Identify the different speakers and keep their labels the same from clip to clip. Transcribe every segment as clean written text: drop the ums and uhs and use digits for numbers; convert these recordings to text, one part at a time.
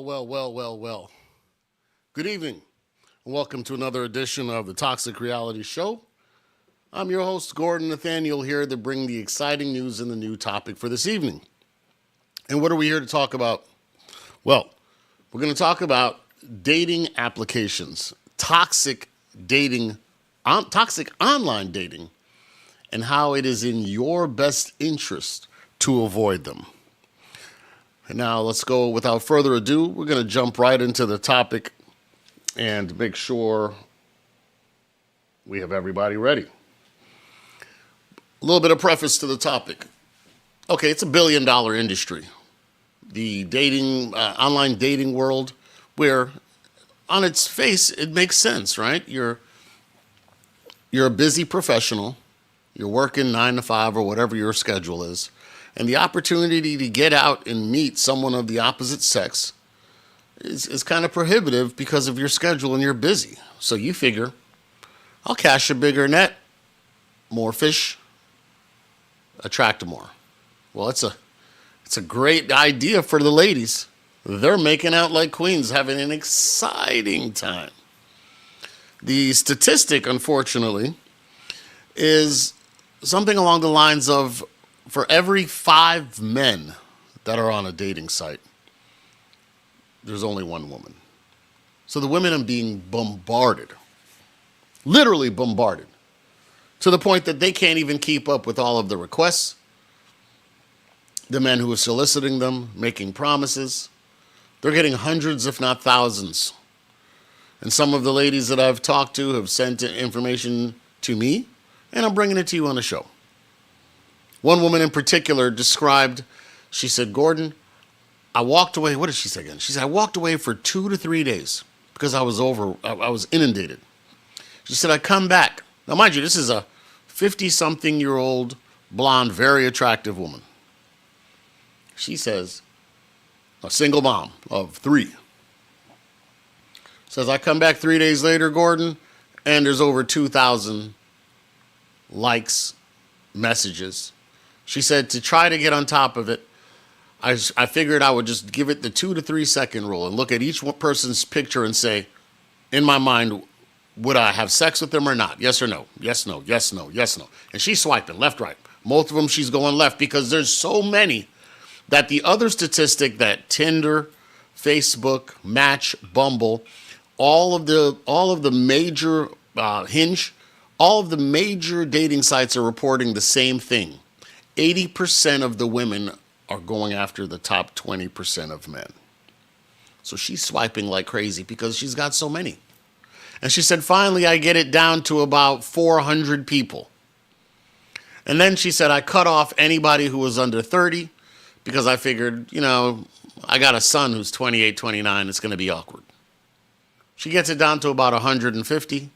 Speaker 1: Well. Good evening, and welcome to another edition of the Toxic Reality Show. I'm your host, Gordon Nathaniel, here to bring the exciting news and the new topic for this evening. And what are we here to talk about? Well, we're going to talk about dating applications, toxic online dating, and how it is in your best interest to avoid them. And now let's go without further ado. We're going to jump right into the topic and make sure we have everybody ready. A little bit of preface to the topic. Okay, it's $1 billion industry. The online dating world, where on its face, it makes sense, right? You're a busy professional. You're working 9 to 5 or whatever your schedule is. And the opportunity to get out and meet someone of the opposite sex is kind of prohibitive because of your schedule and you're busy. So you figure, I'll cast a bigger net, more fish, attract more. Well, it's a great idea for the ladies. They're making out like queens, having an exciting time. The statistic, unfortunately, is something along the lines of, for every 5 men that are on a dating site, there's only 1 woman. So the women are being bombarded, literally bombarded, to the point that they can't even keep up with all of the requests. The men who are soliciting them, making promises, they're getting hundreds, if not thousands. And some of the ladies that I've talked to have sent information to me, and I'm bringing it to you on the show. One woman in particular described, she said, Gordon, I walked away. What did she say again? She said, I walked away for 2 to 3 days because I was inundated. She said, I come back. Now, mind you, this is a 50-something-year-old, blonde, very attractive woman. She says, a single mom of 3. Says, I come back 3 days later, Gordon, and there's over 2,000 likes, messages. She said to try to get on top of it, I figured I would just give it the 2 to 3 second rule and look at each person's picture and say, in my mind, would I have sex with them or not? Yes or no? Yes, no, yes, no, yes, no. And she's swiping left, right. Most of them she's going left because there's so many that the other statistic that Tinder, Facebook, Match, Bumble, all of the major Hinge, all of the major dating sites are reporting the same thing. 80% of the women are going after the top 20% of men. So she's swiping like crazy because she's got so many. And she said, finally, I get it down to about 400 people. And then she said, I cut off anybody who was under 30 because I figured, I got a son who's 28, 29. It's going to be awkward. She gets it down to about 150.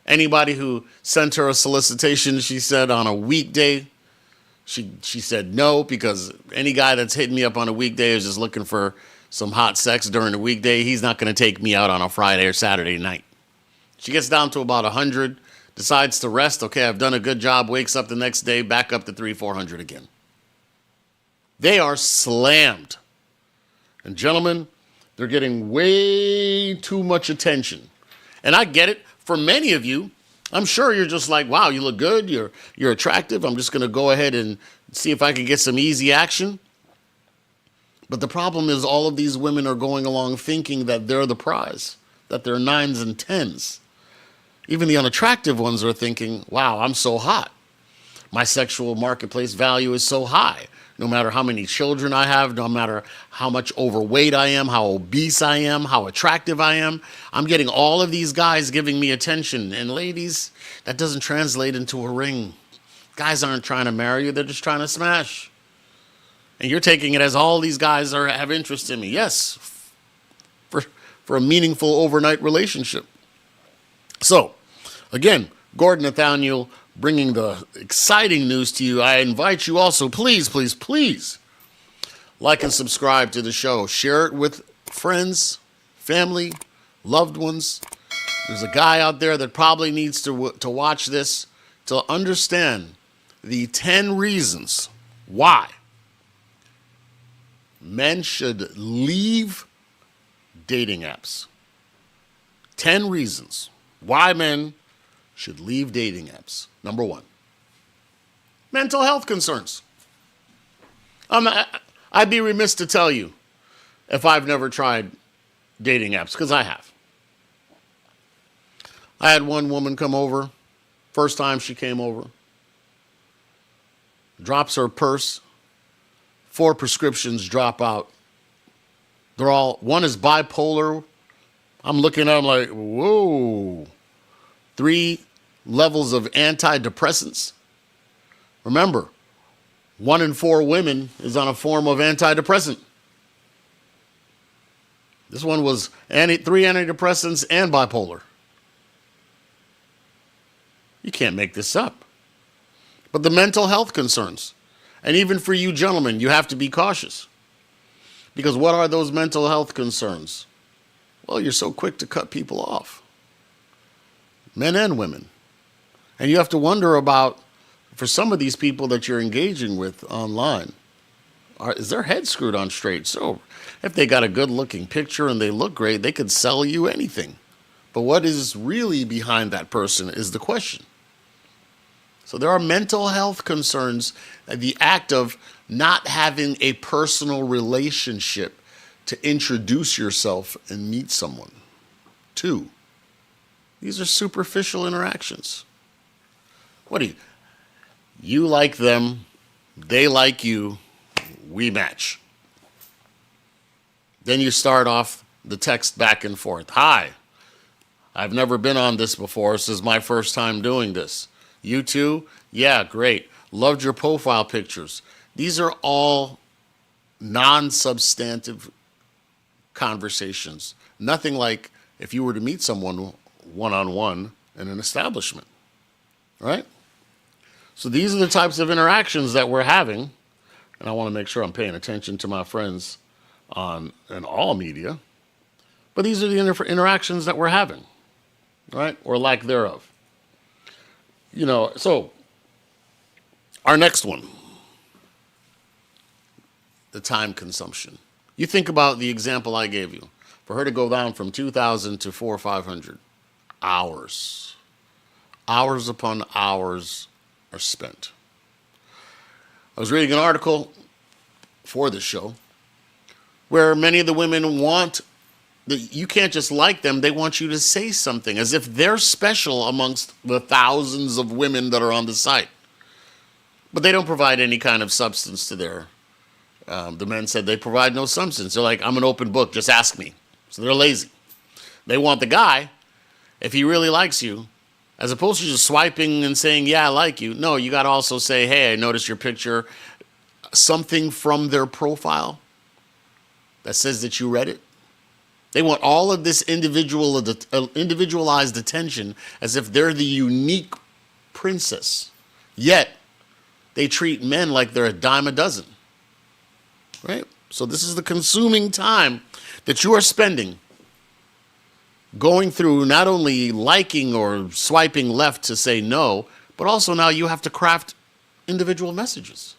Speaker 1: Anybody who sent her a solicitation, she said, on a weekday, she said no, because any guy that's hitting me up on a weekday is just looking for some hot sex during the weekday. He's not going to take me out on a Friday or Saturday night. She gets down to about 100, decides to rest. Okay, I've done a good job, wakes up the next day, back up to 300-400 again. They are slammed. And gentlemen, they're getting way too much attention. And I get it. For many of you, I'm sure you're just like, wow, you look good, you're attractive. I'm just going to go ahead and see if I can get some easy action. But the problem is all of these women are going along thinking that they're the prize, that they're 9s and 10s. Even the unattractive ones are thinking, wow, I'm so hot. My sexual marketplace value is so high. No matter how many children I have, no matter how much overweight I am, how obese I am, how attractive I am, I'm getting all of these guys giving me attention. And ladies, that doesn't translate into a ring. Guys aren't trying to marry you, they're just trying to smash. And you're taking it as all these guys have interest in me. Yes, for a meaningful overnight relationship. So, again, Gordon Nathaniel, bringing the exciting news to you. I invite you also, please, like and subscribe to the show. Share it with friends, family, loved ones. There's a guy out there that probably needs to watch this to understand the 10 reasons why men should leave dating apps. 10 reasons why men should leave dating apps. Number 1, mental health concerns. I'd be remiss to tell you if I've never tried dating apps, because I have. I had one woman come over, first time she came over, drops her purse, 4 prescriptions drop out. One is bipolar. I'm looking at them like, whoa. 3 levels of antidepressants. Remember, 1 in 4 women is on a form of antidepressant. This one was 3 antidepressants and bipolar. You can't make this up. But the mental health concerns, and even for you gentlemen, you have to be cautious. Because what are those mental health concerns? Well, you're so quick to cut people off. Men and women. And you have to wonder about, for some of these people that you're engaging with online, is their head screwed on straight? So if they got a good looking picture and they look great, they could sell you anything. But what is really behind that person is the question. So there are mental health concerns, the act of not having a personal relationship to introduce yourself and meet someone. 2, these are superficial interactions. You like them, they like you, we match. Then you start off the text back and forth. Hi, I've never been on this before. This is my first time doing this. You too? Yeah, great. Loved your profile pictures. These are all non-substantive conversations. Nothing like if you were to meet someone one-on-one in an establishment, right? So these are the types of interactions that we're having, and I want to make sure I'm paying attention to my friends in all media, but these are the interactions that we're having, right? Or lack thereof. So our next one, the time consumption. You think about the example I gave you. For her to go down from 2,000 to 400 or 500 hours. Hours upon hours are spent. I was reading an article for this show where many of the women want you can't just like them, they want you to say something as if they're special amongst the thousands of women that are on the site. But they don't provide any kind of substance to the men said they provide no substance. They're like, I'm an open book, just ask me. So they're lazy. They want the guy, if he really likes you, as opposed to just swiping and saying, yeah, I like you. No, you got to also say, hey, I noticed your picture. Something from their profile that says that you read it. They want all of this individualized attention as if they're the unique princess. Yet, they treat men like they're a dime a dozen. Right? So this is the consuming time that you are spending going through not only liking or swiping left to say no, but also now you have to craft individual messages.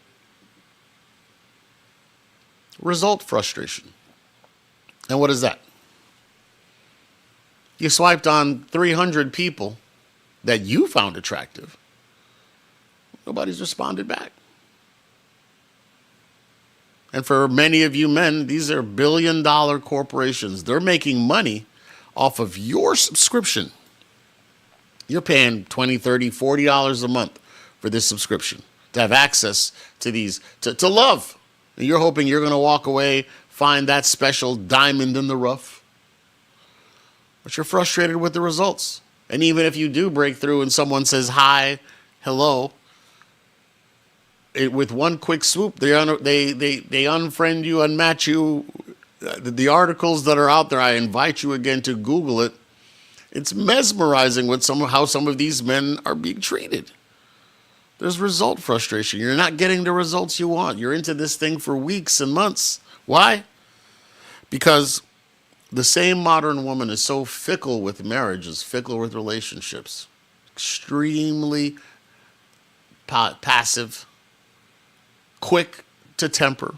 Speaker 1: Result frustration. And what is that? You swiped on 300 people that you found attractive. Nobody's responded back. And for many of you men, these are billion-dollar corporations. They're making money off of your subscription. You're paying $20, $30, $40 a month for this subscription to have access to these, to love. And you're hoping you're going to walk away, find that special diamond in the rough. But you're frustrated with the results. And even if you do break through and someone says hi, hello, with one quick swoop, they unfriend you, unmatch you. The articles that are out there, I invite you again to Google it. It's mesmerizing with how some of these men are being treated. There's result frustration. You're not getting the results you want. You're into this thing for weeks and months. Why? Because the same modern woman is so fickle with marriage, is fickle with relationships. Extremely passive, quick to temper.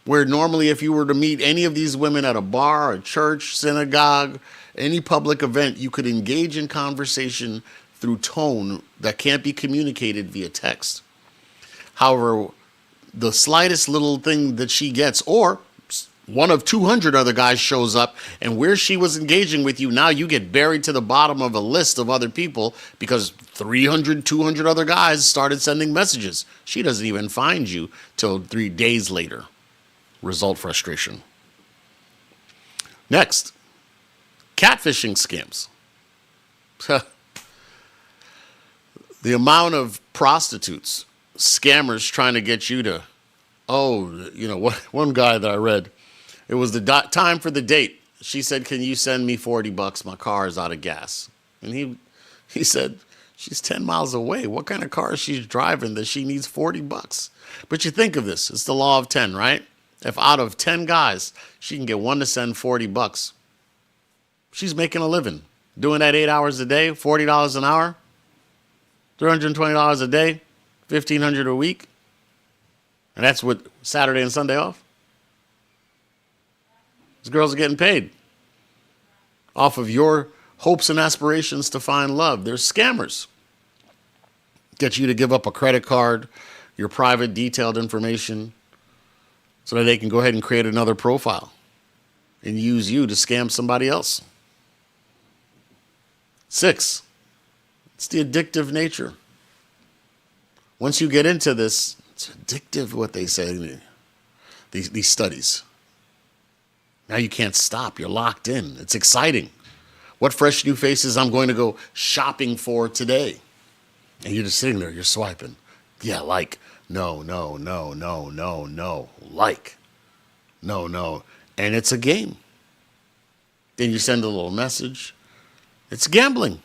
Speaker 1: Where normally if you were to meet any of these women at a bar, a church, synagogue, any public event, you could engage in conversation through tone that can't be communicated via text. However, the slightest little thing that she gets, or one of 200 other guys shows up, and where she was engaging with you, now you get buried to the bottom of a list of other people because 300, 200 other guys started sending messages. She doesn't even find you till 3 days later. Result, frustration. Next, catfishing scams. The amount of prostitutes, scammers trying to get you to, one guy that I read, it was the time for the date. She said, "Can you send me $40? My car is out of gas." And he said, "She's 10 miles away. What kind of car is she driving that she needs $40? But you think of this, it's the law of 10, right? If out of 10 guys, she can get one to send $40, she's making a living. Doing that 8 hours a day, $40 an hour, $320 a day, $1,500 a week. And that's with Saturday and Sunday off. These girls are getting paid off of your hopes and aspirations to find love. They're scammers. Get you to give up a credit card, your private detailed information, so that they can go ahead and create another profile and use you to scam somebody else. 6, it's the addictive nature. Once you get into this, it's addictive, what they say, these studies. Now you can't stop. You're locked in. It's exciting. What fresh new faces I'm going to go shopping for today? And you're just sitting there. You're swiping. Yeah, like. No. Like. No. And it's a game. Then you send a little message. It's gambling.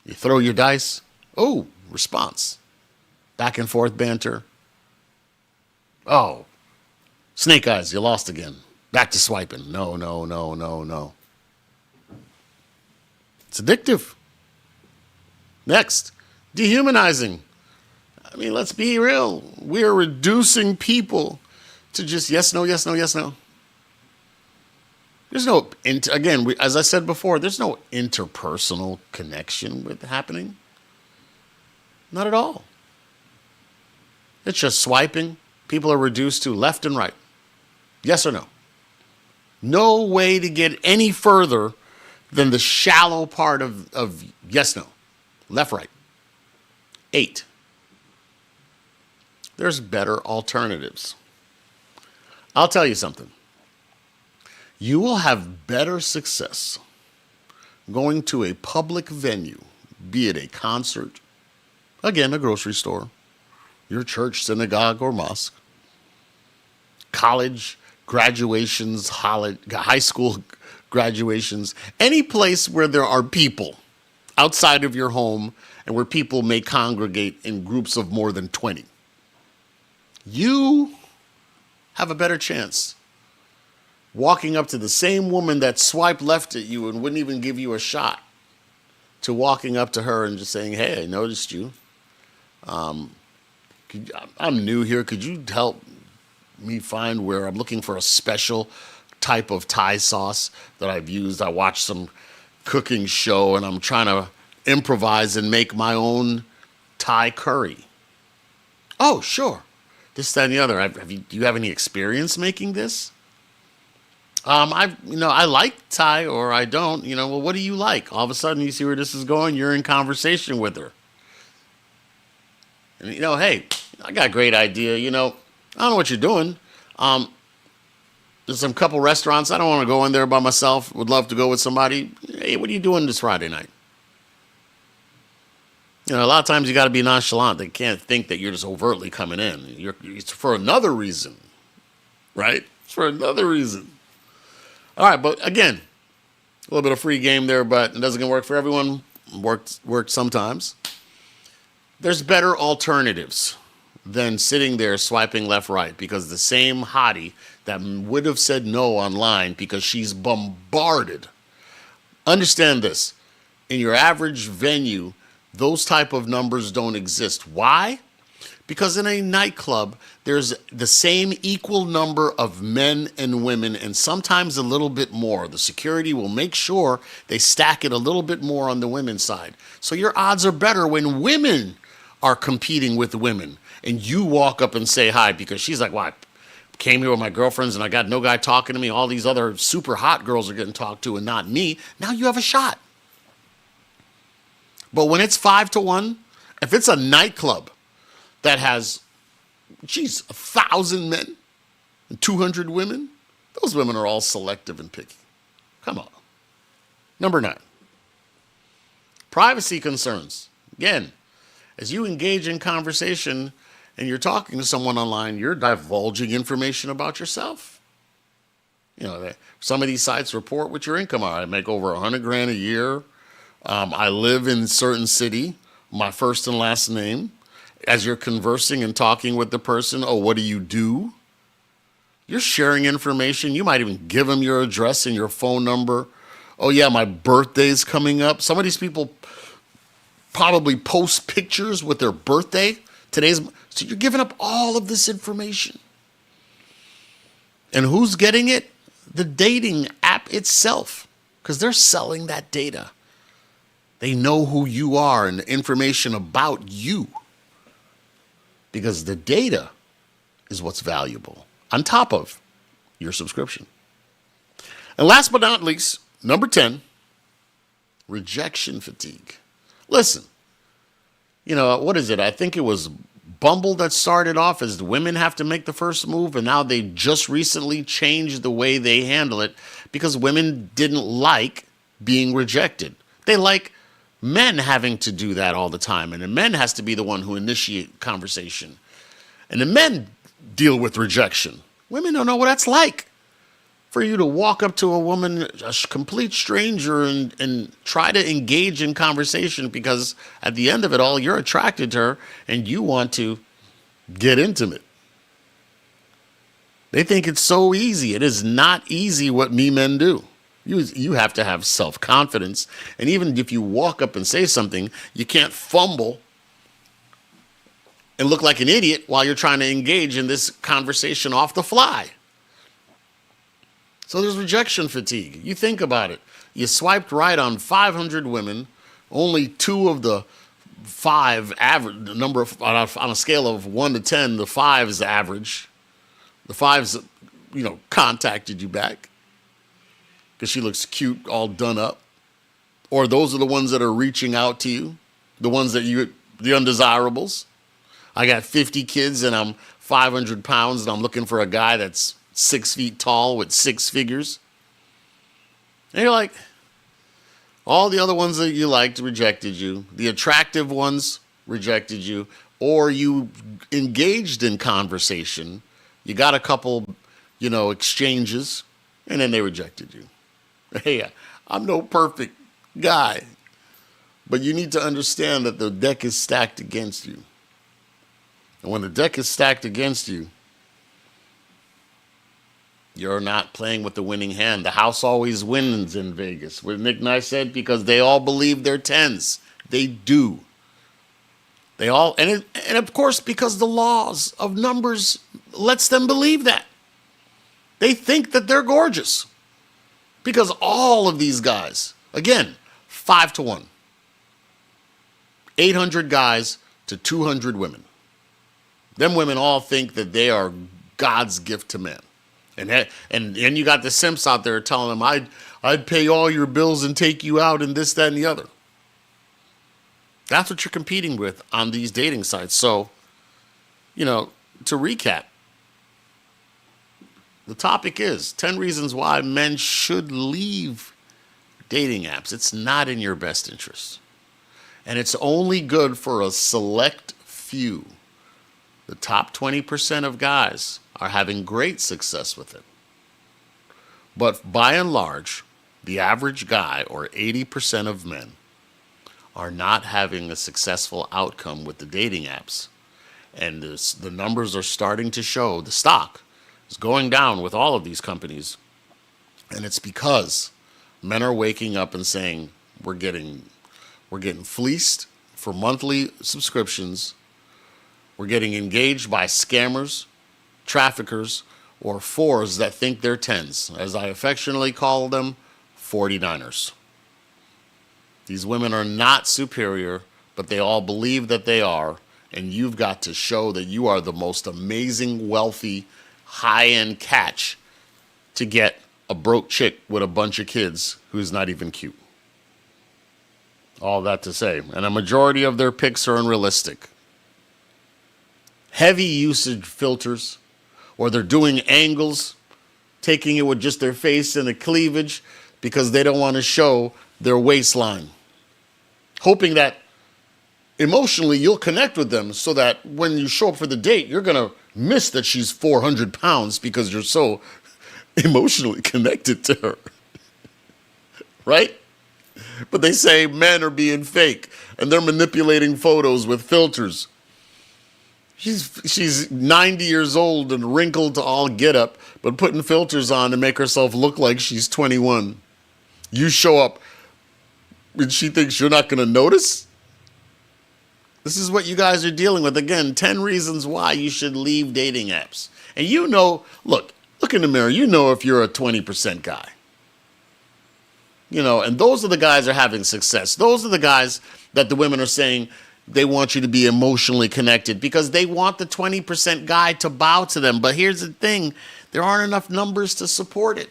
Speaker 1: You throw your dice. Oh, response. Back and forth banter. Oh, snake eyes. You lost again. Back to swiping. No. It's addictive. Next, dehumanizing. I mean, let's be real. We are reducing people to just yes, no. There's no, as I said before, there's no interpersonal connection with happening. Not at all. It's just swiping. People are reduced to left and right. Yes or no. No way to get any further than the shallow part of yes, no. Left, right. 8. There's better alternatives. I'll tell you something. You will have better success going to a public venue, be it a concert, again, a grocery store, your church, synagogue, or mosque, college graduations, high school graduations, any place where there are people outside of your home and where people may congregate in groups of more than 20. You have a better chance walking up to the same woman that swiped left at you and wouldn't even give you a shot to walking up to her and just saying, "Hey, I noticed you. I'm new here. Could you help me find where I'm looking for a special type of Thai sauce that I've used? I watched some cooking show and I'm trying to improvise and make my own Thai curry." "Oh, sure. This, that, and the other. Do you have any experience making this?" I like Thai or I don't. Well, what do you like? All of a sudden you see where this is going. You're in conversation with her. And, hey, I got a great idea. I don't know what you're doing. There's some couple restaurants. I don't want to go in there by myself. Would love to go with somebody. Hey, what are you doing this Friday night? A lot of times you got to be nonchalant. They can't think that you're just overtly coming in. It's for another reason, right? It's for another reason. All right, but again, a little bit of free game there, but it doesn't work for everyone. Works sometimes. There's better alternatives than sitting there swiping left, right, because the same hottie that would have said no online because she's bombarded. Understand this. In your average venue, those type of numbers don't exist. Why? Because in a nightclub, there's the same equal number of men and women, and sometimes a little bit more. The security will make sure they stack it a little bit more on the women's side. So your odds are better when women are competing with women and you walk up and say hi, because she's like, well, I came here with my girlfriends and I got no guy talking to me. All these other super hot girls are getting talked to and not me. Now you have a shot. But when it's 5-1, if it's a nightclub that has, 1,000 men and 200 women, those women are all selective and picky. Come on. Number 9, privacy concerns. Again, as you engage in conversation and you're talking to someone online, you're divulging information about yourself. Some of these sites report what your income are. I make over $100,000 a year. I live in a certain city, my first and last name. As you're conversing and talking with the person, oh, what do you do? You're sharing information. You might even give them your address and your phone number. Oh, yeah, my birthday's coming up. Some of these people probably post pictures with their birthday. So you're giving up all of this information. And who's getting it? The dating app itself, because they're selling that data. They know who you are and the information about you, because the data is what's valuable on top of your subscription. And last but not least, number 10, rejection fatigue. Listen, what is it? I think it was Bumble that started off as the women have to make the first move, and now they just recently changed the way they handle it because women didn't like being rejected. They like men having to do that all the time, and the men has to be the one who initiate conversation. And the men deal with rejection. Women don't know what that's like. For you to walk up to a woman, a complete stranger, and try to engage in conversation, because at the end of it all, you're attracted to her and you want to get intimate. They think it's so easy. It is not easy what me men do. You have to have self-confidence. And even if you walk up and say something, you can't fumble and look like an idiot while you're trying to engage in this conversation off the fly. So there's rejection fatigue. You think about it. You swiped right on 500 women. Only 2 of the 5 average, the number of, on a scale of 1 to 10, the 5 is the average. The 5's, contacted you back because she looks cute, all done up. Or those are the ones that are reaching out to you, the ones that the undesirables. I got 50 kids and I'm 500 pounds and I'm looking for a guy that's 6 feet tall with 6 figures. And you're like, all the other ones that you liked rejected you. The attractive ones rejected you. Or you engaged in conversation. You got a couple, exchanges, and then they rejected you. Hey, I'm no perfect guy. But you need to understand that the deck is stacked against you. And when the deck is stacked against you, you're not playing with the winning hand. The house always wins in Vegas. What Nick and I said, because they all believe they're 10s. They do. They all, and of course, because the laws of numbers lets them believe that. They think that they're gorgeous. Because all of these guys, again, 5-1. 800 guys to 200 women. Them women all think that they are God's gift to men. And you got the simps out there telling them, I'd pay all your bills and take you out and this, that, and the other. That's what you're competing with on these dating sites. So, to recap, the topic is 10 reasons why men should leave dating apps. It's not in your best interest. And it's only good for a select few. The top 20% of guys are having great success with it. But by and large, the average guy, or 80% of men, are not having a successful outcome with the dating apps. And the numbers are starting to show the stock is going down with all of these companies. And it's because men are waking up and saying, we're getting fleeced for monthly subscriptions. We're getting engaged by scammers, traffickers, or fours that think they're tens. As I affectionately call them, 49ers. These women are not superior, but they all believe that they are, and you've got to show that you are the most amazing, wealthy, high-end catch to get a broke chick with a bunch of kids who's not even cute. All that to say, and a majority of their pics are unrealistic. Heavy usage filters, or they're doing angles, taking it with just their face and the cleavage because they don't want to show their waistline. Hoping that emotionally you'll connect with them so that when you show up for the date, you're going to miss that she's 400 pounds because you're so emotionally connected to her. Right? But they say men are being fake and they're manipulating photos with filters. She's 90 years old and wrinkled to all get up, but putting filters on to make herself look like she's 21. You show up and she thinks you're not going to notice? This is what you guys are dealing with. Again, 10 reasons why you should leave dating apps. And you know, look in the mirror, you know if you're a 20% guy. You know, and those are the guys that are having success. Those are the guys that the women are saying they want you to be emotionally connected because they want the 20% guy to bow to them. But here's the thing, there aren't enough numbers to support it.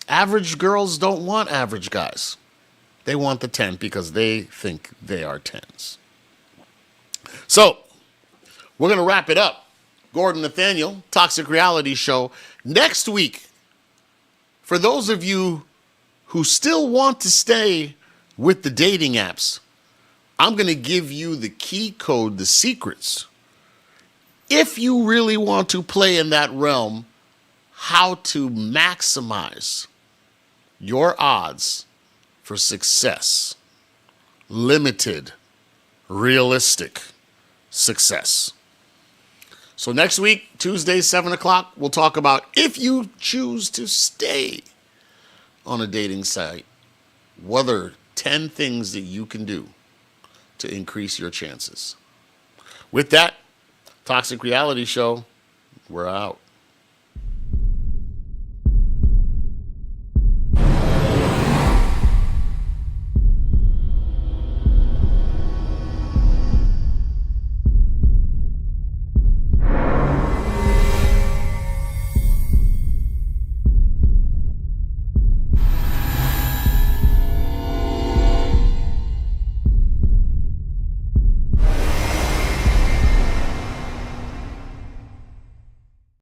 Speaker 1: Average girls don't want average guys. They want the 10 because they think they are 10s. So, we're going to wrap it up. Gordon Nathaniel, Toxic Reality Show. Next week, for those of you who still want to stay with the dating apps, I'm going to give you the key code, the secrets. If you really want to play in that realm, how to maximize your odds for success. Limited, realistic success. So next week, Tuesday, 7 o'clock, we'll talk about if you choose to stay on a dating site, what are 10 things that you can do to increase your chances. With that, Toxic Reality Show, we're out.